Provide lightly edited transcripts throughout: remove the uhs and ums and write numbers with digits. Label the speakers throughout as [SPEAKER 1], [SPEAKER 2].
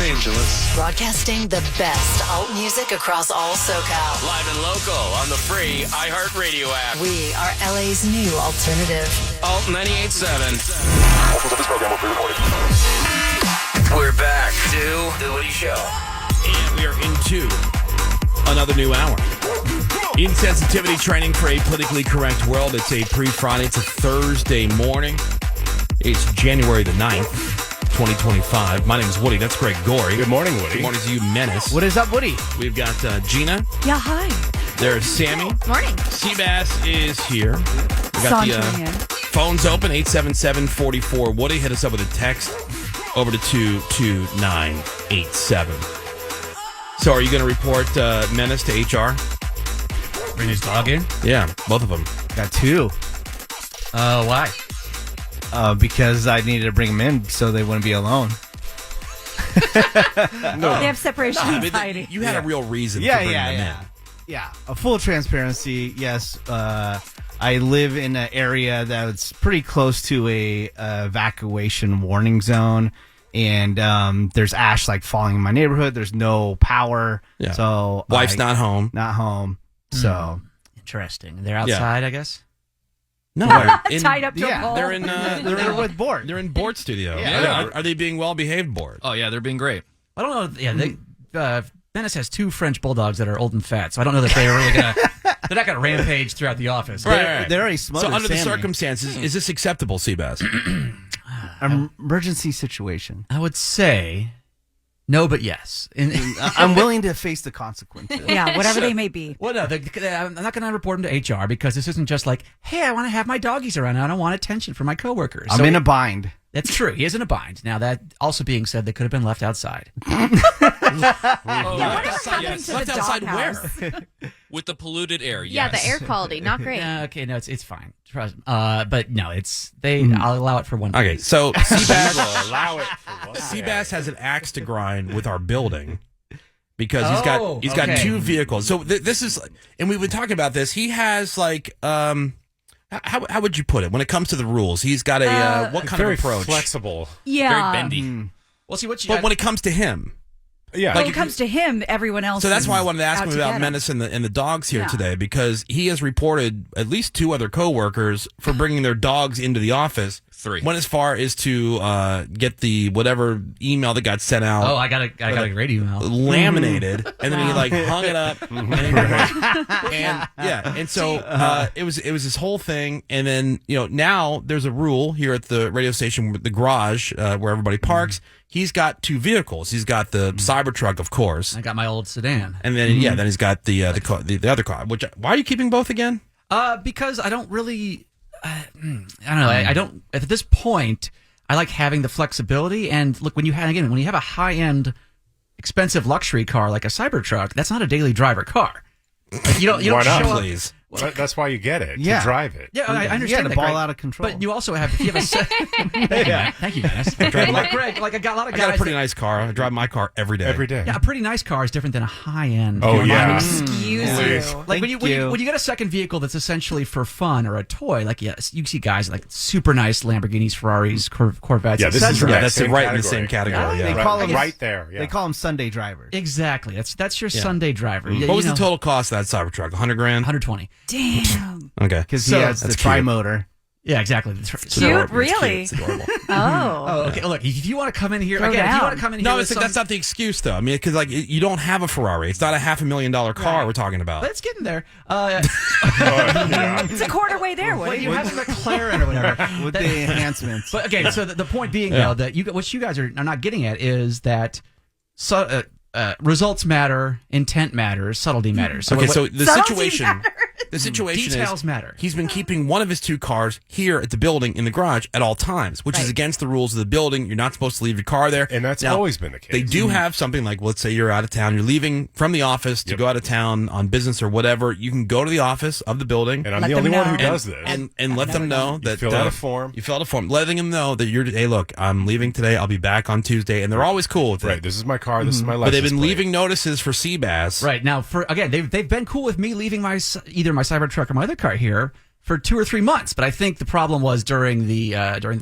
[SPEAKER 1] Los Angeles.
[SPEAKER 2] Broadcasting the best alt music across all SoCal.
[SPEAKER 3] Live and local on the free iHeartRadio app.
[SPEAKER 2] We are LA's new alternative.
[SPEAKER 3] Alt 98.7. We're back to The Woody Show.
[SPEAKER 4] And we are into another new hour. Insensitivity training for a politically correct world. It's a pre-Friday. It's a Thursday morning. It's January the 9th, 2025. My name is Woody. That's Greg Gorey.
[SPEAKER 5] Good morning, Woody.
[SPEAKER 4] Good morning to you, Menace.
[SPEAKER 6] What is up, Woody?
[SPEAKER 4] We've got Gina.
[SPEAKER 7] Yeah, hi.
[SPEAKER 4] There's Sammy.
[SPEAKER 7] Morning.
[SPEAKER 4] Seabass is here. We got the phones open, 877-44-WOODY. Hit us up with a text over to 22987. So are you going to report Menace to HR?
[SPEAKER 6] Bring his dog in?
[SPEAKER 4] Yeah, both of them.
[SPEAKER 6] Got two.
[SPEAKER 8] Why?
[SPEAKER 6] Because I needed to bring them in so they wouldn't be alone.
[SPEAKER 7] They have separation anxiety.
[SPEAKER 4] You had a real reason for bringing them in.
[SPEAKER 6] Yeah, a full transparency, yes. I live in an area that's pretty close to a evacuation warning zone. And there's ash falling in my neighborhood. There's no power.
[SPEAKER 4] Yeah.
[SPEAKER 6] So
[SPEAKER 4] wife's not home.
[SPEAKER 6] Not home. So
[SPEAKER 8] Interesting. They're outside, I guess?
[SPEAKER 4] No,
[SPEAKER 7] tied up to a pole.
[SPEAKER 4] They're in.
[SPEAKER 6] they're with Bort.
[SPEAKER 4] They're in Bort studio.
[SPEAKER 5] Yeah.
[SPEAKER 4] Are they being well behaved, Bort?
[SPEAKER 1] Oh, yeah, they're being great.
[SPEAKER 8] I don't know. Yeah, Menace has two French bulldogs that are old and fat, so I don't know that they're really going to... They're not going to rampage throughout the office.
[SPEAKER 4] Right.
[SPEAKER 6] They're already smothered.
[SPEAKER 4] So under the
[SPEAKER 6] Sammy.
[SPEAKER 4] circumstances, is this acceptable, Seabass?
[SPEAKER 6] Emergency situation.
[SPEAKER 8] I would say no, but yes.
[SPEAKER 6] I'm willing to face the consequences.
[SPEAKER 7] Yeah, whatever they may be.
[SPEAKER 8] Well, no, I'm not going to report them to HR because this isn't just like, hey, I want to have my doggies around. I don't want attention from my coworkers.
[SPEAKER 6] I'm in a bind.
[SPEAKER 8] That's true. He is in a bind. Now, that also being said, they could have been left outside.
[SPEAKER 7] Left
[SPEAKER 4] outside where?
[SPEAKER 1] With the polluted air, yes.
[SPEAKER 9] Yeah, the air quality, not great.
[SPEAKER 8] Okay, no, it's fine. Trust me. But no, I'll allow it for one.
[SPEAKER 4] Okay, so Seabass,
[SPEAKER 5] Allow it for one.
[SPEAKER 4] Seabass has an axe to grind with our building because he's got two vehicles. So this is, and we've been talking about this. He has how would you put it when it comes to the rules? He's got a what kind of approach?
[SPEAKER 5] Flexible.
[SPEAKER 7] Yeah.
[SPEAKER 1] Very bendy.
[SPEAKER 8] Well, see what you.
[SPEAKER 4] But when it comes to him.
[SPEAKER 5] Yeah.
[SPEAKER 7] When it comes to him, everyone else.
[SPEAKER 4] So that's
[SPEAKER 7] is
[SPEAKER 4] why I wanted to ask
[SPEAKER 7] out
[SPEAKER 4] him
[SPEAKER 7] to
[SPEAKER 4] about
[SPEAKER 7] get
[SPEAKER 4] Menace and the dogs here
[SPEAKER 7] Yeah.
[SPEAKER 4] today, because he has reported at least two other coworkers for bringing their dogs into the office.
[SPEAKER 1] Three.
[SPEAKER 4] Went as far as to get the whatever email that got sent out.
[SPEAKER 8] Oh, I got a great email.
[SPEAKER 4] Laminated, and then he hung it up, and so it was this whole thing, and then now there's a rule here at the radio station, the garage where everybody parks. He's got two vehicles. He's got the Cybertruck, of course.
[SPEAKER 8] I got my old sedan.
[SPEAKER 4] And then then he's got the other car. Which why are you keeping both again?
[SPEAKER 8] Because I don't really, I don't know. I don't at this point. I like having the flexibility. And look, when you have a high end, expensive luxury car like a Cybertruck, that's not a daily driver car. You don't
[SPEAKER 5] Why
[SPEAKER 8] show
[SPEAKER 5] not?
[SPEAKER 8] up.
[SPEAKER 4] Please.
[SPEAKER 5] That's why you get it,
[SPEAKER 6] Yeah.
[SPEAKER 5] to drive it.
[SPEAKER 8] Yeah, I understand
[SPEAKER 6] the
[SPEAKER 8] that,
[SPEAKER 6] ball
[SPEAKER 8] Greg.
[SPEAKER 6] out of control.
[SPEAKER 8] But you also have, if you have a thank you, Dennis. Greg, like I got a lot of
[SPEAKER 4] I
[SPEAKER 8] guys.
[SPEAKER 4] got a pretty nice car. I drive my car every day.
[SPEAKER 5] Every day.
[SPEAKER 8] Yeah, a pretty nice car is different than a high end.
[SPEAKER 5] Oh, yeah.
[SPEAKER 7] Excuse
[SPEAKER 5] Please.
[SPEAKER 7] you.
[SPEAKER 8] Like when you get a second vehicle that's essentially for fun or a toy, like you see guys like super nice Lamborghinis, Ferraris, Corvettes.
[SPEAKER 5] Yeah, this is
[SPEAKER 8] etc.
[SPEAKER 5] right.
[SPEAKER 4] That's
[SPEAKER 5] Same
[SPEAKER 4] right in the
[SPEAKER 5] category.
[SPEAKER 4] same category.
[SPEAKER 6] They
[SPEAKER 4] Yeah.
[SPEAKER 6] call them
[SPEAKER 5] right there. Yeah.
[SPEAKER 6] They call them Sunday drivers.
[SPEAKER 8] Exactly. That's your Sunday driver.
[SPEAKER 4] What was the total cost of that Cybertruck? $100,000.
[SPEAKER 8] 120.
[SPEAKER 7] Damn.
[SPEAKER 4] Okay.
[SPEAKER 6] Because he has the
[SPEAKER 4] that's cute.
[SPEAKER 6] tri-motor.
[SPEAKER 8] Yeah, exactly.
[SPEAKER 7] Cute, really?
[SPEAKER 4] It's adorable.
[SPEAKER 7] Oh.
[SPEAKER 8] Okay. Look, if you want to come in here
[SPEAKER 7] Throw
[SPEAKER 8] again, if you
[SPEAKER 7] down.
[SPEAKER 8] want to come in here,
[SPEAKER 4] No,
[SPEAKER 8] with
[SPEAKER 4] that's not the excuse, though. I mean, because you don't have a Ferrari. It's not a $500,000 car we're talking about.
[SPEAKER 8] But it's getting there.
[SPEAKER 7] It's a quarter way there,
[SPEAKER 8] When
[SPEAKER 7] Woody.
[SPEAKER 8] you have a McLaren or whatever.
[SPEAKER 6] With the enhancements.
[SPEAKER 8] But okay, so the point being though that what you guys are not getting at is that results matter, intent matters, subtlety matters. So
[SPEAKER 4] Okay,
[SPEAKER 8] what-
[SPEAKER 4] so the
[SPEAKER 7] Subtlety
[SPEAKER 4] situation
[SPEAKER 8] Details
[SPEAKER 4] is
[SPEAKER 8] matter.
[SPEAKER 4] he's been keeping one of his two cars here at the building in the garage at all times, which is against the rules of the building. You're not supposed to leave your car there.
[SPEAKER 5] And that's
[SPEAKER 4] Now,
[SPEAKER 5] always been the case.
[SPEAKER 4] They do have something like, let's say you're out of town, you're leaving from the office to go out of town on business or whatever. You can go to the office of the building
[SPEAKER 5] And I'm
[SPEAKER 7] Let
[SPEAKER 5] the
[SPEAKER 7] them
[SPEAKER 5] only one who
[SPEAKER 7] know.
[SPEAKER 5] does this.
[SPEAKER 4] and let them know that
[SPEAKER 5] fill out a form.
[SPEAKER 4] You fill out a form, letting them know that hey, look, I'm leaving today. I'll be back on Tuesday, and they're always cool with it.
[SPEAKER 5] Right, this is my car, this is my license
[SPEAKER 4] But they've been
[SPEAKER 5] plate.
[SPEAKER 4] leaving notices for Seabass.
[SPEAKER 8] Right now, they've been cool with me leaving either my Cybertruck or my other car here for 2 or 3 months. But I think the problem was during the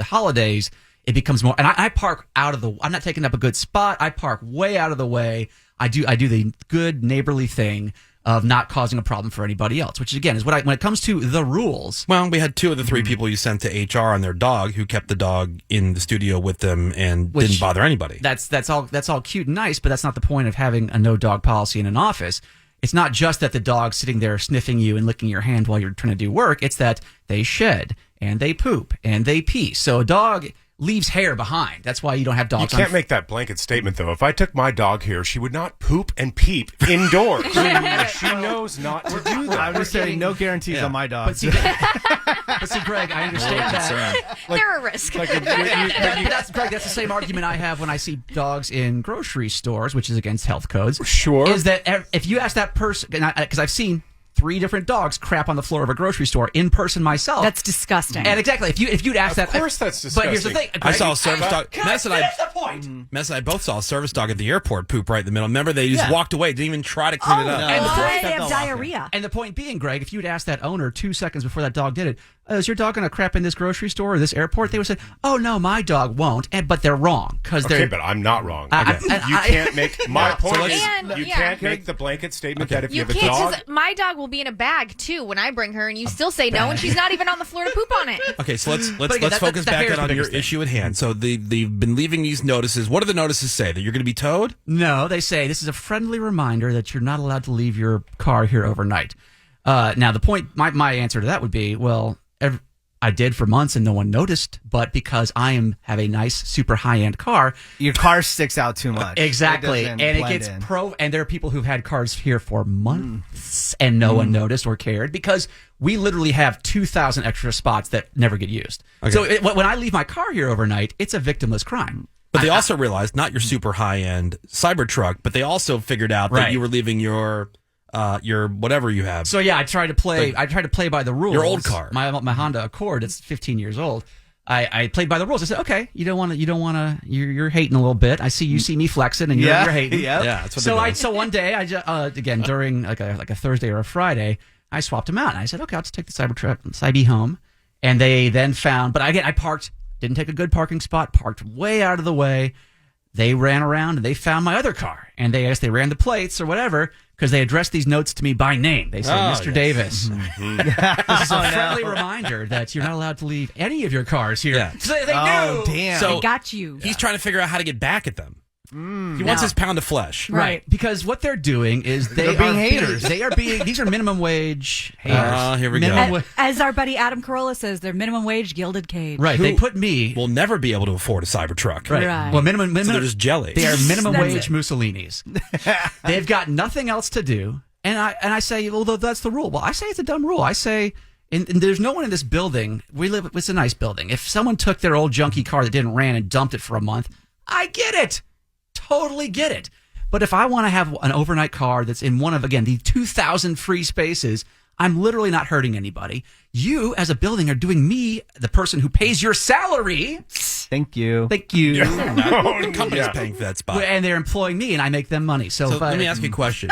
[SPEAKER 8] holidays. it becomes more. And I park out of the. I'm not taking up a good spot. I park way out of the way. I do the good neighborly thing of not causing a problem for anybody else, which again is when it comes to the rules.
[SPEAKER 4] Well, we had 2 of the 3 people you sent to HR on their dog who kept the dog in the studio with them and didn't bother anybody.
[SPEAKER 8] That's all cute and nice, but that's not the point of having a no dog policy in an office. It's not just that the dog's sitting there sniffing you and licking your hand while you're trying to do work. It's that they shed and they poop and they pee. So a dog leaves hair behind. That's why you don't have dogs.
[SPEAKER 5] You can't make that blanket statement, though. If I took my dog here, she would not poop and peep indoors. She knows not to do that.
[SPEAKER 6] I'm just saying, no guarantees on my dog.
[SPEAKER 8] But see, Greg, I understand that.
[SPEAKER 7] They're a risk.
[SPEAKER 8] But that's Greg. That's the same argument I have when I see dogs in grocery stores, which is against health codes.
[SPEAKER 5] Sure.
[SPEAKER 8] Is that if you ask that person, because I've seen 3 different dogs crap on the floor of a grocery store in person myself.
[SPEAKER 7] That's disgusting.
[SPEAKER 8] And exactly, if you'd ask that,
[SPEAKER 5] Of course that's disgusting.
[SPEAKER 8] But here's the thing,
[SPEAKER 4] I saw a service dog.
[SPEAKER 8] That's the point.
[SPEAKER 4] Mess and I both saw a service dog at the airport poop right in the middle. Remember, they just walked away, didn't even try to clean it up.
[SPEAKER 8] And the
[SPEAKER 7] Why?
[SPEAKER 8] point-
[SPEAKER 7] They have diarrhea.
[SPEAKER 8] And the point being, Greg, if you'd asked that owner 2 seconds before that dog did it, is your dog going to crap in this grocery store or this airport? They would say, "Oh no, my dog won't." But they're wrong because
[SPEAKER 5] Okay,
[SPEAKER 8] they're.
[SPEAKER 5] but I'm not wrong.
[SPEAKER 8] I-
[SPEAKER 5] You can't make my point.
[SPEAKER 9] And,
[SPEAKER 5] You
[SPEAKER 9] yeah.
[SPEAKER 5] can't make the blanket statement that if you
[SPEAKER 9] You
[SPEAKER 5] have a
[SPEAKER 9] can't,
[SPEAKER 5] dog.
[SPEAKER 9] because my dog will be in a bag too when I bring her, and you still say no, and she's not even on the floor to poop on it.
[SPEAKER 4] Okay, so let's
[SPEAKER 8] again,
[SPEAKER 4] focus
[SPEAKER 8] that
[SPEAKER 4] back
[SPEAKER 8] hair's
[SPEAKER 4] in
[SPEAKER 8] the
[SPEAKER 4] on your
[SPEAKER 8] biggest thing.
[SPEAKER 4] issue at hand. So they've been leaving these notices. What do the notices say? That you're going to be towed?
[SPEAKER 8] No, they say this is a friendly reminder that you're not allowed to leave your car here overnight. Now, the point, my answer to that would be, well, I did for months and no one noticed, but because I have a nice, super high-end car.
[SPEAKER 6] Your car sticks out too much.
[SPEAKER 8] Exactly.
[SPEAKER 6] It doesn't
[SPEAKER 8] And it
[SPEAKER 6] blend
[SPEAKER 8] gets
[SPEAKER 6] in.
[SPEAKER 8] and there are people who've had cars here for months and no one noticed or cared because we literally have 2,000 extra spots that never get used.
[SPEAKER 4] Okay.
[SPEAKER 8] So when I leave my car here overnight, it's a victimless crime.
[SPEAKER 4] But they also realized, not your super high-end Cybertruck, but they also figured out that
[SPEAKER 8] Right.
[SPEAKER 4] you were leaving your whatever you have.
[SPEAKER 8] So yeah, I tried to play by the rules.
[SPEAKER 4] Your old car.
[SPEAKER 8] My Honda Accord, it's 15 years old. I played by the rules. I said, okay, you don't want to. You're hating a little bit. You see me flexing, and you're hating.
[SPEAKER 6] Yep.
[SPEAKER 4] Yeah, that's what
[SPEAKER 8] So
[SPEAKER 4] they're doing.
[SPEAKER 8] so one day again during like a Thursday or a Friday, I swapped them out. And I said, okay, I'll just take the Cyber home. And they then found, but again, I parked, didn't take a good parking spot, parked way out of the way. They ran around and they found my other car, and I guess they ran the plates or whatever because they addressed these notes to me by name. They said, "Mr. Davis, this is a friendly reminder that you're not allowed to leave any of your cars here."
[SPEAKER 4] Yeah.
[SPEAKER 8] So they
[SPEAKER 6] Oh,
[SPEAKER 8] knew.
[SPEAKER 6] damn.
[SPEAKER 4] So
[SPEAKER 7] I got you.
[SPEAKER 4] he's trying to figure out how to get back at them. He wants his pound of flesh.
[SPEAKER 8] Right, because what they're doing is they're
[SPEAKER 6] being haters.
[SPEAKER 8] They are being. These are minimum wage
[SPEAKER 4] Here we go.
[SPEAKER 8] minimum wa-
[SPEAKER 7] As our buddy Adam Carolla says, they're minimum wage gilded cage.
[SPEAKER 8] Right, they put me.
[SPEAKER 4] Will never be able to afford a Cybertruck.
[SPEAKER 7] Right.
[SPEAKER 8] Well, minimum.
[SPEAKER 4] So they're just jelly.
[SPEAKER 8] They are minimum
[SPEAKER 7] That's
[SPEAKER 8] wage
[SPEAKER 7] it.
[SPEAKER 8] Mussolinis. They've got nothing else to do, and I say, well, that's the rule. Well, I say it's a dumb rule. I say, and there's no one in this building. It's a nice building. If someone took their old junky car that didn't ran and dumped it for a month, I get it, totally get it. But if I want to have an overnight car that's in one of, again, the 2,000 free spaces, I'm literally not hurting anybody. You, as a building, are doing me, the person who pays your salary.
[SPEAKER 6] Thank you.
[SPEAKER 8] Thank you.
[SPEAKER 4] The company's paying for that spot.
[SPEAKER 8] And they're employing me, and I make them money. So,
[SPEAKER 4] So
[SPEAKER 8] if I,
[SPEAKER 4] let me ask you a question.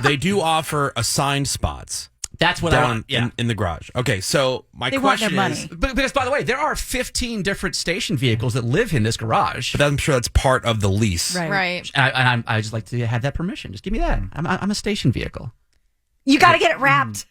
[SPEAKER 4] They do offer assigned spots
[SPEAKER 8] that's what I
[SPEAKER 4] down
[SPEAKER 8] want. Yeah.
[SPEAKER 4] in the garage. Okay, so my
[SPEAKER 7] They want
[SPEAKER 4] question
[SPEAKER 7] their
[SPEAKER 4] is,
[SPEAKER 7] money.
[SPEAKER 8] Because, by the way, there are 15 different station vehicles that live in this garage.
[SPEAKER 4] but I'm sure that's part of the lease.
[SPEAKER 7] Right.
[SPEAKER 9] Right.
[SPEAKER 8] And I just like to have that permission. Just give me that. I'm a station vehicle.
[SPEAKER 7] You got to get it wrapped.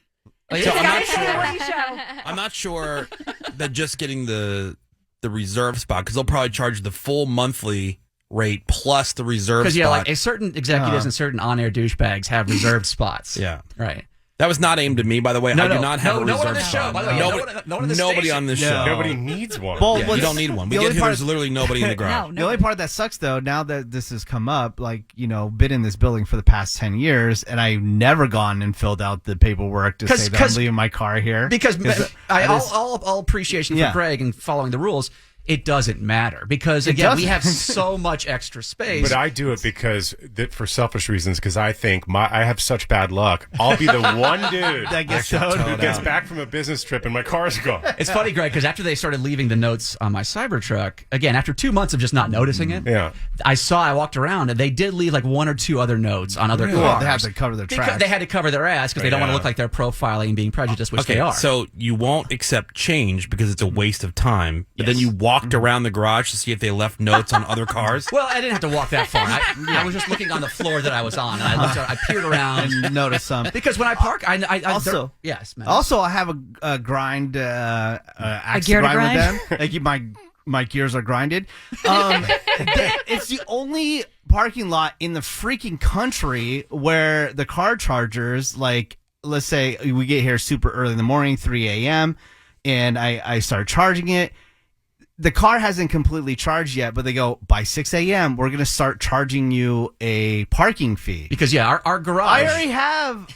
[SPEAKER 4] So
[SPEAKER 7] You
[SPEAKER 4] I'm
[SPEAKER 7] got
[SPEAKER 4] not
[SPEAKER 7] to say
[SPEAKER 4] sure.
[SPEAKER 7] what you show.
[SPEAKER 4] I'm not sure that just getting the reserve spot, because they'll probably charge the full monthly rate plus the reserve
[SPEAKER 8] Because,
[SPEAKER 4] spot.
[SPEAKER 8] yeah, like a certain executives and certain on-air douchebags have reserved spots.
[SPEAKER 4] Yeah.
[SPEAKER 8] Right.
[SPEAKER 4] That was not aimed at me, by the way.
[SPEAKER 8] No,
[SPEAKER 4] I do
[SPEAKER 8] no.
[SPEAKER 4] not have
[SPEAKER 8] No,
[SPEAKER 4] a
[SPEAKER 8] no
[SPEAKER 4] reserve
[SPEAKER 8] one on this show,
[SPEAKER 4] spot.
[SPEAKER 8] by the way. No one on this
[SPEAKER 4] Nobody
[SPEAKER 8] station.
[SPEAKER 4] on this
[SPEAKER 6] No.
[SPEAKER 4] show.
[SPEAKER 5] Nobody needs one.
[SPEAKER 6] Well,
[SPEAKER 4] Yeah,
[SPEAKER 6] what's-
[SPEAKER 4] you don't need one. We
[SPEAKER 6] the
[SPEAKER 4] get
[SPEAKER 6] only
[SPEAKER 4] here,
[SPEAKER 6] part-
[SPEAKER 4] there's literally nobody in the garage.
[SPEAKER 6] The only part that sucks, though, now that this has come up, like, been in this building for the past 10 years, and I've never gone and filled out the paperwork to say that I'm leaving my car here.
[SPEAKER 8] Because
[SPEAKER 6] that is-
[SPEAKER 8] all appreciation for
[SPEAKER 6] Yeah.
[SPEAKER 8] Greg and following the rules, it doesn't matter. Because, again, we have so much extra space.
[SPEAKER 5] But I do it because for selfish reasons. Because I think I have such bad luck. I'll be the one dude
[SPEAKER 6] That gets
[SPEAKER 5] who
[SPEAKER 6] towed
[SPEAKER 5] gets
[SPEAKER 6] out.
[SPEAKER 5] back from a business trip and my car's gone.
[SPEAKER 8] It's funny, Greg, because after they started leaving the notes on my Cybertruck, again, after 2 months of just not noticing it,
[SPEAKER 5] Yeah.
[SPEAKER 8] I walked around and they did leave like one or two other notes on other
[SPEAKER 6] Well,
[SPEAKER 8] cars.
[SPEAKER 6] they have to cover their
[SPEAKER 8] Because
[SPEAKER 6] tracks.
[SPEAKER 8] they had to cover their ass because they don't want to
[SPEAKER 5] Yeah.
[SPEAKER 8] look like they're profiling and being prejudiced, which
[SPEAKER 4] Okay,
[SPEAKER 8] they are.
[SPEAKER 4] so you won't accept change because it's a waste of time, but
[SPEAKER 8] Yes.
[SPEAKER 4] then you walk walked around the garage to see if they left notes on other cars?
[SPEAKER 8] Well, I didn't have to walk that far. I was just looking on the floor that I was on, and I peered around
[SPEAKER 6] and noticed some.
[SPEAKER 8] because when I park, I
[SPEAKER 6] Also-
[SPEAKER 8] yes, man.
[SPEAKER 6] Also, I have a grind, axe
[SPEAKER 7] gear to
[SPEAKER 6] grind with them. Like my gears are grinded. It's the only parking lot in the freaking country where the car chargers, like, let's say we get here super early in the morning, 3 a.m., and I start charging it. The car hasn't completely charged yet, but they go, by 6 a.m., we're going to start charging you a parking fee.
[SPEAKER 8] because our garage.
[SPEAKER 6] I already have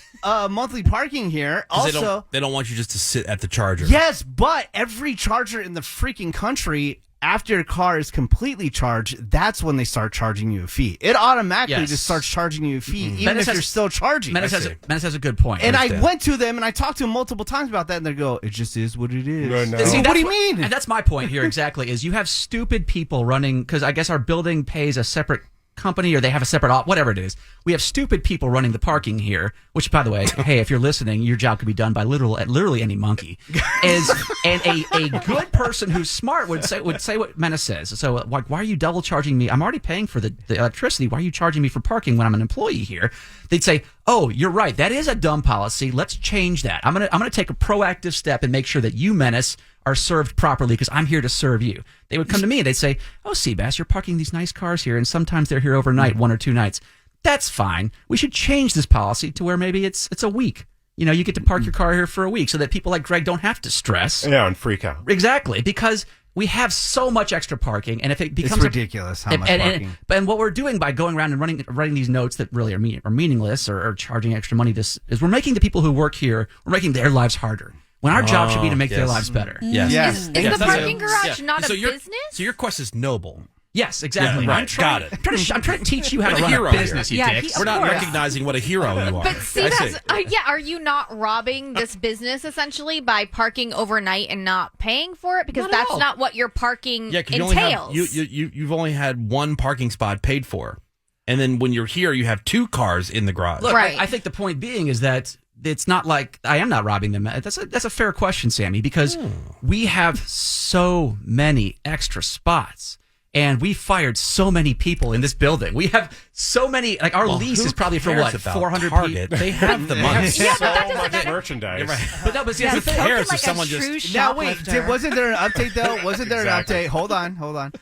[SPEAKER 6] monthly parking here.
[SPEAKER 4] 'Cause
[SPEAKER 6] Also,
[SPEAKER 4] they don't want you just to sit at the charger.
[SPEAKER 6] yes, but every charger in the freaking country, after your car is completely charged, that's when they start charging you a fee. It automatically
[SPEAKER 8] Yes.
[SPEAKER 6] just starts charging you a fee, even
[SPEAKER 8] Menace
[SPEAKER 6] if
[SPEAKER 8] has-
[SPEAKER 6] you're still charging.
[SPEAKER 8] Menace has a good point.
[SPEAKER 6] And I
[SPEAKER 4] understand.
[SPEAKER 6] went to them and I talked to them multiple times about that, and they go, "It just is what it is."
[SPEAKER 5] No, no.
[SPEAKER 8] See,
[SPEAKER 6] What
[SPEAKER 8] that's
[SPEAKER 6] do you mean?
[SPEAKER 8] And that's my point here exactly. Is you have stupid people running because I guess our building pays a separate company or they have a separate whatever it is. We have stupid people running the parking here. Which, by the way, hey, if you're listening, your job could be done by literally any monkey. And a good person who's smart would say what Menace says. So, like, why are you double charging me? I'm already paying for the electricity. Why are you charging me for parking when I'm an employee here? They'd say, "Oh, you're right. That is a dumb policy. Let's change that. I'm gonna take a proactive step and make sure that you, Menace, are served properly because I'm here to serve you." They would come to me and they'd say, "Oh, Seabass, you're parking these nice cars here, and sometimes they're here overnight, 1 or 2 nights. That's fine. We should change this policy to where maybe it's a week. You know, you get to park your car here for a week so that people like Greg don't have to stress."
[SPEAKER 5] Yeah, and freak out.
[SPEAKER 8] Exactly, because we have so much extra parking, and if it becomes
[SPEAKER 6] It's ridiculous how much parking.
[SPEAKER 8] And what we're doing by going around and writing these notes that really are meaningless or charging extra money, this is we're making the people who work here, we're making their lives harder. When our job should be to make their
[SPEAKER 4] yes.
[SPEAKER 8] lives better.
[SPEAKER 4] Yes.
[SPEAKER 6] Yes.
[SPEAKER 9] Is
[SPEAKER 4] Yes,
[SPEAKER 9] the
[SPEAKER 4] that's
[SPEAKER 9] parking
[SPEAKER 4] it.
[SPEAKER 9] garage
[SPEAKER 4] Yeah.
[SPEAKER 9] not
[SPEAKER 4] So
[SPEAKER 9] a
[SPEAKER 4] your-
[SPEAKER 9] business?
[SPEAKER 4] So your quest is noble.
[SPEAKER 8] Yes, exactly.
[SPEAKER 4] Yeah, right.
[SPEAKER 8] I'm trying,
[SPEAKER 4] Got it.
[SPEAKER 8] I'm trying to teach you how to
[SPEAKER 4] You're the
[SPEAKER 8] run
[SPEAKER 4] hero
[SPEAKER 8] a
[SPEAKER 4] here.
[SPEAKER 8] business, you
[SPEAKER 7] Yeah,
[SPEAKER 8] dicks.
[SPEAKER 4] We're not
[SPEAKER 7] course.
[SPEAKER 4] recognizing what a hero you are.
[SPEAKER 9] But see,
[SPEAKER 4] I
[SPEAKER 9] that's are you not robbing this business essentially by parking overnight and not paying for it? Because
[SPEAKER 8] Not at
[SPEAKER 9] that's
[SPEAKER 8] all.
[SPEAKER 9] not what your parking
[SPEAKER 4] Yeah, because
[SPEAKER 9] entails.
[SPEAKER 4] you've only had one parking spot paid for, and then when you're here, you have 2 cars in the garage.
[SPEAKER 8] Look,
[SPEAKER 9] Right.
[SPEAKER 8] I think the point being is that it's not like I am not robbing them. That's a fair question, Sammy, because we have so many extra spots. And we fired so many people in this building. We have so many. Like our lease
[SPEAKER 4] who
[SPEAKER 8] is probably for
[SPEAKER 4] cares
[SPEAKER 8] what,
[SPEAKER 4] about
[SPEAKER 8] 400
[SPEAKER 4] Target?
[SPEAKER 8] people.
[SPEAKER 4] They have the money.
[SPEAKER 9] Yeah, but that
[SPEAKER 5] So
[SPEAKER 9] doesn't
[SPEAKER 5] much
[SPEAKER 9] matter.
[SPEAKER 5] merchandise.
[SPEAKER 8] But no, but see,
[SPEAKER 7] Yeah,
[SPEAKER 8] that's the thing.
[SPEAKER 7] spoken
[SPEAKER 4] cares if
[SPEAKER 7] like
[SPEAKER 4] someone
[SPEAKER 7] a
[SPEAKER 4] just-
[SPEAKER 7] true
[SPEAKER 6] Now wait,
[SPEAKER 7] shoplifter.
[SPEAKER 6] wasn't there an update though? Wasn't there
[SPEAKER 5] Exactly.
[SPEAKER 6] an update? Hold on.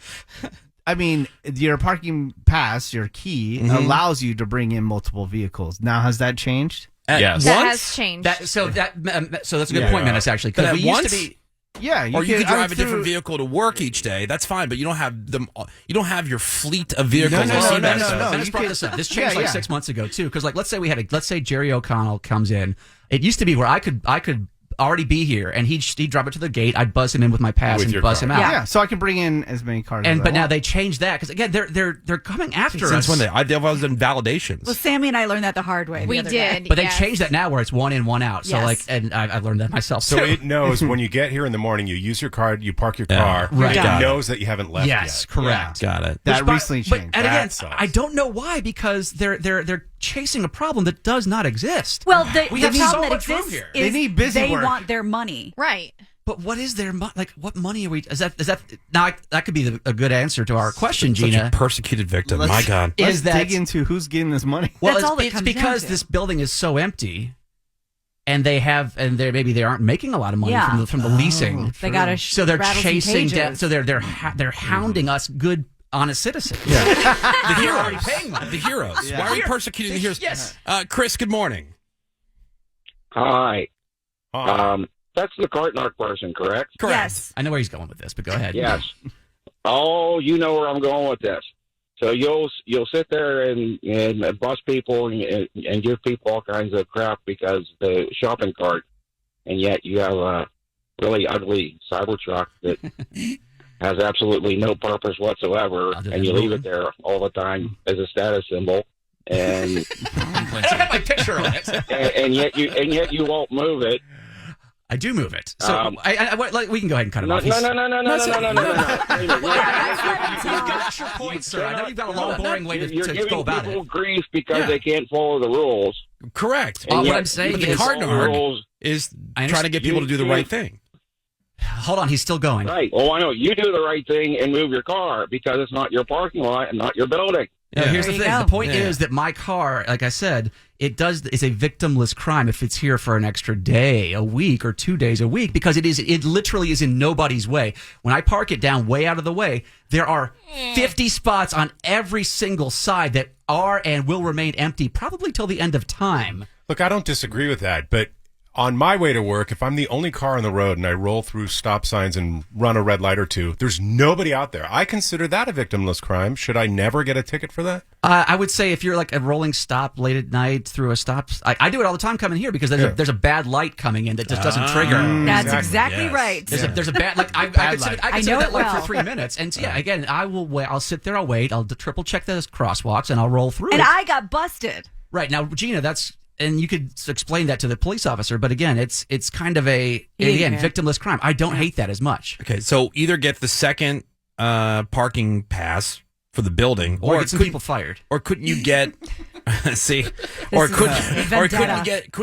[SPEAKER 6] I mean, your parking pass, your key, allows you to bring in multiple vehicles. Now, has that changed?
[SPEAKER 4] At
[SPEAKER 1] Yes.
[SPEAKER 9] That
[SPEAKER 4] once?
[SPEAKER 9] has changed.
[SPEAKER 8] So that's a good
[SPEAKER 6] Yeah.
[SPEAKER 8] point, Menace. Actually,
[SPEAKER 4] But
[SPEAKER 8] because
[SPEAKER 4] at
[SPEAKER 8] we used
[SPEAKER 4] once?
[SPEAKER 8] to be.
[SPEAKER 6] Yeah,
[SPEAKER 4] Or you
[SPEAKER 6] can-
[SPEAKER 4] could drive a
[SPEAKER 6] through-
[SPEAKER 4] different vehicle to work each day. That's fine, but you don't have them. You don't have your fleet of vehicles.
[SPEAKER 6] No,
[SPEAKER 4] like
[SPEAKER 6] no,
[SPEAKER 4] Seabass
[SPEAKER 6] no,
[SPEAKER 4] does.
[SPEAKER 6] no.
[SPEAKER 8] Menace
[SPEAKER 6] you
[SPEAKER 8] brought
[SPEAKER 6] can-
[SPEAKER 8] this up. This changed
[SPEAKER 6] Yeah,
[SPEAKER 8] like
[SPEAKER 6] yeah.
[SPEAKER 8] 6 months ago too. Because let's say Jerry O'Connell comes in. It used to be where I could already be here, and he'd drop it to the gate. I'd buzz him in with my pass
[SPEAKER 5] With
[SPEAKER 8] and
[SPEAKER 5] your
[SPEAKER 8] buzz
[SPEAKER 5] car.
[SPEAKER 8] him out.
[SPEAKER 6] Yeah, so I can bring in as many cars. as I
[SPEAKER 8] But now
[SPEAKER 6] want.
[SPEAKER 8] they changed that because again they're coming after
[SPEAKER 4] Since
[SPEAKER 8] us.
[SPEAKER 4] when they've always done validations.
[SPEAKER 7] Well, Sammy and I learned that the hard way. the
[SPEAKER 9] we
[SPEAKER 7] other day.
[SPEAKER 9] did.
[SPEAKER 8] But they
[SPEAKER 9] yes.
[SPEAKER 8] changed that now where it's 1 in, 1 out. So
[SPEAKER 7] Yes.
[SPEAKER 8] and I've learned that myself.
[SPEAKER 5] So
[SPEAKER 8] too.
[SPEAKER 5] it knows when you get here in the morning, you use your card, you park your car.
[SPEAKER 8] right.
[SPEAKER 5] It
[SPEAKER 8] Got it.
[SPEAKER 5] knows that you haven't left
[SPEAKER 8] yes,
[SPEAKER 5] yet.
[SPEAKER 8] correct.
[SPEAKER 4] Got it.
[SPEAKER 6] that
[SPEAKER 8] But-
[SPEAKER 6] recently
[SPEAKER 8] but-
[SPEAKER 6] changed.
[SPEAKER 8] and again,
[SPEAKER 5] That sucks.
[SPEAKER 8] I don't know why because they're chasing a problem that does not exist.
[SPEAKER 7] Well,
[SPEAKER 8] We
[SPEAKER 7] the
[SPEAKER 8] have so
[SPEAKER 7] problem that
[SPEAKER 8] much room
[SPEAKER 7] exists
[SPEAKER 8] here.
[SPEAKER 7] is
[SPEAKER 6] They need busy
[SPEAKER 7] they
[SPEAKER 6] work.
[SPEAKER 7] want their money.
[SPEAKER 9] Right.
[SPEAKER 8] But what is their like? What money are we? Is that now? That could be a good answer to our question,
[SPEAKER 4] Such
[SPEAKER 8] Gina.
[SPEAKER 4] a persecuted victim.
[SPEAKER 6] Let's-
[SPEAKER 4] My God.
[SPEAKER 6] Let's
[SPEAKER 8] is that-
[SPEAKER 6] dig into who's getting this money.
[SPEAKER 8] Well,
[SPEAKER 7] That's all that
[SPEAKER 8] it's
[SPEAKER 7] comes
[SPEAKER 8] because
[SPEAKER 7] down to.
[SPEAKER 8] this building is so empty, and maybe they aren't making a lot of money
[SPEAKER 7] Yeah.
[SPEAKER 8] from the leasing.
[SPEAKER 7] They got to
[SPEAKER 8] So they're
[SPEAKER 7] rattle some
[SPEAKER 8] chasing down.
[SPEAKER 7] cages.
[SPEAKER 8] So they're hounding us, good honest citizens.
[SPEAKER 4] The
[SPEAKER 8] We're
[SPEAKER 4] heroes.
[SPEAKER 8] already paying money.
[SPEAKER 4] The heroes.
[SPEAKER 6] Yeah.
[SPEAKER 4] Why are we persecuting the heroes?
[SPEAKER 8] Yes.
[SPEAKER 4] Chris, good morning.
[SPEAKER 10] Hi.
[SPEAKER 5] Oh,
[SPEAKER 10] That's the Cartnark person, correct?
[SPEAKER 4] Correct.
[SPEAKER 7] Yes.
[SPEAKER 8] I know where he's going with this, but go ahead.
[SPEAKER 10] Yes. Oh, you know where I'm going with this. So you'll sit there and bust people and give people all kinds of crap because the shopping cart, and yet you have a really ugly Cybertruck that has absolutely no purpose whatsoever,
[SPEAKER 8] Other
[SPEAKER 10] and
[SPEAKER 8] than
[SPEAKER 10] you leave
[SPEAKER 8] moving.
[SPEAKER 10] it there all the time as a status symbol, and
[SPEAKER 8] I don't have my picture on it.
[SPEAKER 10] and yet you won't move it.
[SPEAKER 8] I do move it. So we can go ahead and cut him
[SPEAKER 10] No,
[SPEAKER 8] off.
[SPEAKER 10] no, no, no, no, no, no, no, no, no, no. Wait a minute.
[SPEAKER 8] You've got your point, sir. I know you've got a long, boring way
[SPEAKER 10] You're
[SPEAKER 8] to
[SPEAKER 10] giving
[SPEAKER 8] go about
[SPEAKER 10] people
[SPEAKER 8] it.
[SPEAKER 10] grief because
[SPEAKER 4] Yeah.
[SPEAKER 10] they can't follow the rules.
[SPEAKER 4] Correct.
[SPEAKER 10] And
[SPEAKER 8] what
[SPEAKER 10] yet
[SPEAKER 8] I'm saying
[SPEAKER 10] you
[SPEAKER 8] is-
[SPEAKER 10] follow the
[SPEAKER 4] Cartnark
[SPEAKER 10] rules.
[SPEAKER 4] is
[SPEAKER 8] I
[SPEAKER 4] trying to get people to do the right thing.
[SPEAKER 8] Hold on, he's still going.
[SPEAKER 10] Right. Oh, I know. You do the right thing and move your car because it's not your parking lot and not your building.
[SPEAKER 8] No, here's the
[SPEAKER 7] There you
[SPEAKER 8] thing.
[SPEAKER 7] go.
[SPEAKER 8] The point is that my car, like I said, it's a victimless crime if it's here for an extra day, a week, or 2 days a week, because it literally is in nobody's way. When I park it down way out of the way, there are 50 spots on every single side that are and will remain empty probably till the end of time.
[SPEAKER 5] Look, I don't disagree with that, but on my way to work, if I'm the only car on the road and I roll through stop signs and run a red light or two, there's nobody out there. I consider that a victimless crime. Should I never get a ticket for that?
[SPEAKER 8] I would say if you're like a rolling stop late at night through a stop, I do it all the time coming here because there's a bad light coming in that just doesn't trigger.
[SPEAKER 7] That's exactly right.
[SPEAKER 8] There's a bad like I consider that light for 3 minutes, and again I'll sit there, I'll wait, I'll triple check those crosswalks, and I'll roll through.
[SPEAKER 7] And I got busted.
[SPEAKER 8] Right now, Gina, and you could explain that to the police officer, but again, it's kind of victimless crime. I don't hate that as much.
[SPEAKER 4] Okay, so either get the second parking pass for the building,
[SPEAKER 8] or get some people fired,
[SPEAKER 4] or couldn't you get couldn't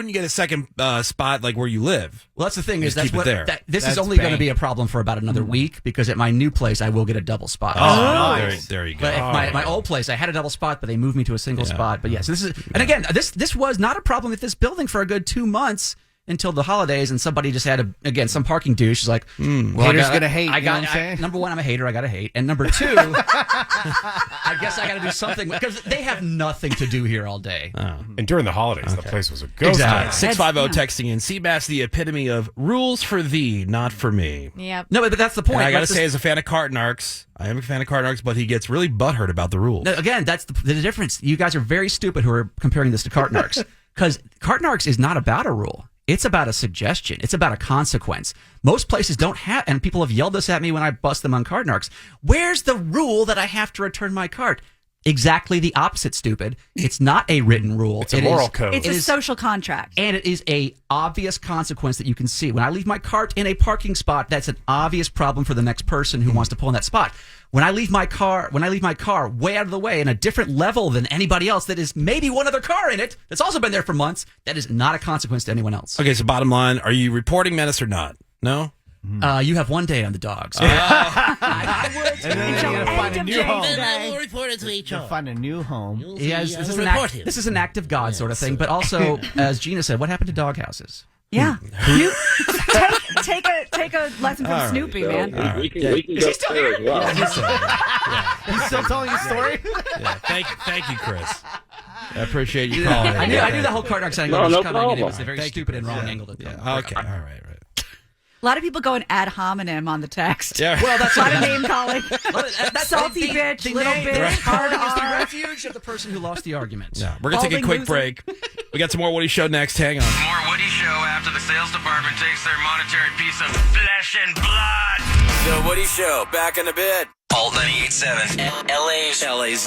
[SPEAKER 4] you get a second spot like where you live?
[SPEAKER 8] Well, that's the thing
[SPEAKER 4] Just
[SPEAKER 8] is
[SPEAKER 4] keep it there.
[SPEAKER 8] This is
[SPEAKER 6] That's
[SPEAKER 8] only going to
[SPEAKER 6] bank.
[SPEAKER 8] be a problem for about another week because at my new place I will get a double spot.
[SPEAKER 6] nice.
[SPEAKER 4] There you go.
[SPEAKER 8] But at my old place, I had a double spot, but they moved me to a single spot. But yes, this is, and again, this was not a problem with this building for a good 2 months until the holidays, and somebody just had some parking douche is like,
[SPEAKER 6] Haters gonna hate, you know what I'm saying?
[SPEAKER 8] Number one, I'm a hater. I got to hate, and number two, I guess I got to do something because they have nothing to do here all day.
[SPEAKER 5] And during the holidays, the place was a ghost
[SPEAKER 8] Exactly.
[SPEAKER 5] town.
[SPEAKER 4] 650 texting in. Seabass, the epitome of rules for thee, not for me.
[SPEAKER 9] Yep.
[SPEAKER 8] No, but that's the point.
[SPEAKER 4] And I got to
[SPEAKER 8] Let's
[SPEAKER 4] say, as a fan of Cartnarks, I am a fan of Cartnarks, but he gets really butthurt about the rules.
[SPEAKER 8] No, again, that's the difference. You guys are very stupid who are comparing this to Cartnarks because Cartnarks is not about a rule. It's about a suggestion. It's about a consequence. Most places don't have, and people have yelled this at me when I bust them on Cartnarks. Where's the rule that I have to return my cart? Exactly the opposite, stupid. It's not a written rule.
[SPEAKER 5] It's a moral code.
[SPEAKER 7] It's a social contract.
[SPEAKER 8] And it is a obvious consequence that you can see. When I leave my cart in a parking spot, that's an obvious problem for the next person who wants to pull in that spot. When I leave my car way out of the way in a different level than anybody else that is maybe one other car in it that's also been there for months, that is not a consequence to anyone else.
[SPEAKER 4] Okay, so bottom line, are you reporting menace or not? No?
[SPEAKER 8] You have 1 day on the dogs.
[SPEAKER 6] And then you gotta find a
[SPEAKER 7] End
[SPEAKER 6] new
[SPEAKER 7] of
[SPEAKER 6] home.
[SPEAKER 7] day.
[SPEAKER 11] We'll report it to
[SPEAKER 6] You
[SPEAKER 11] HR.
[SPEAKER 6] find a new home.
[SPEAKER 8] Yes, this
[SPEAKER 11] him.
[SPEAKER 8] is an act of God sort of thing. But also, as Gina said, what happened to dog houses?
[SPEAKER 7] Yeah. You take a lesson from Snoopy, man.
[SPEAKER 10] We can go there as well.
[SPEAKER 6] He's still telling his story?
[SPEAKER 4] Yeah, thank you, Chris. I appreciate you calling.
[SPEAKER 8] I knew the whole Cartnarks angle
[SPEAKER 10] No,
[SPEAKER 8] was
[SPEAKER 10] no
[SPEAKER 8] coming, and it
[SPEAKER 10] problem.
[SPEAKER 8] was a very stupid and wrong angle to come.
[SPEAKER 4] Okay, all right.
[SPEAKER 7] A lot of people going ad hominem on the text.
[SPEAKER 4] Yeah.
[SPEAKER 8] Well, that's
[SPEAKER 7] A lot of name calling.
[SPEAKER 8] That's
[SPEAKER 7] Salty bitch, little
[SPEAKER 8] name,
[SPEAKER 7] bitch, hard
[SPEAKER 8] calling is the
[SPEAKER 7] R.
[SPEAKER 8] refuge of the person who lost the argument.
[SPEAKER 4] Yeah, we're going to take a
[SPEAKER 7] Balding
[SPEAKER 4] quick break. We got some more Woody Show next. Hang on.
[SPEAKER 3] More Woody Show after the sales department takes their monetary piece of flesh and blood.
[SPEAKER 12] The Woody Show, back in a bit.
[SPEAKER 3] Alt 98.7.
[SPEAKER 12] LA's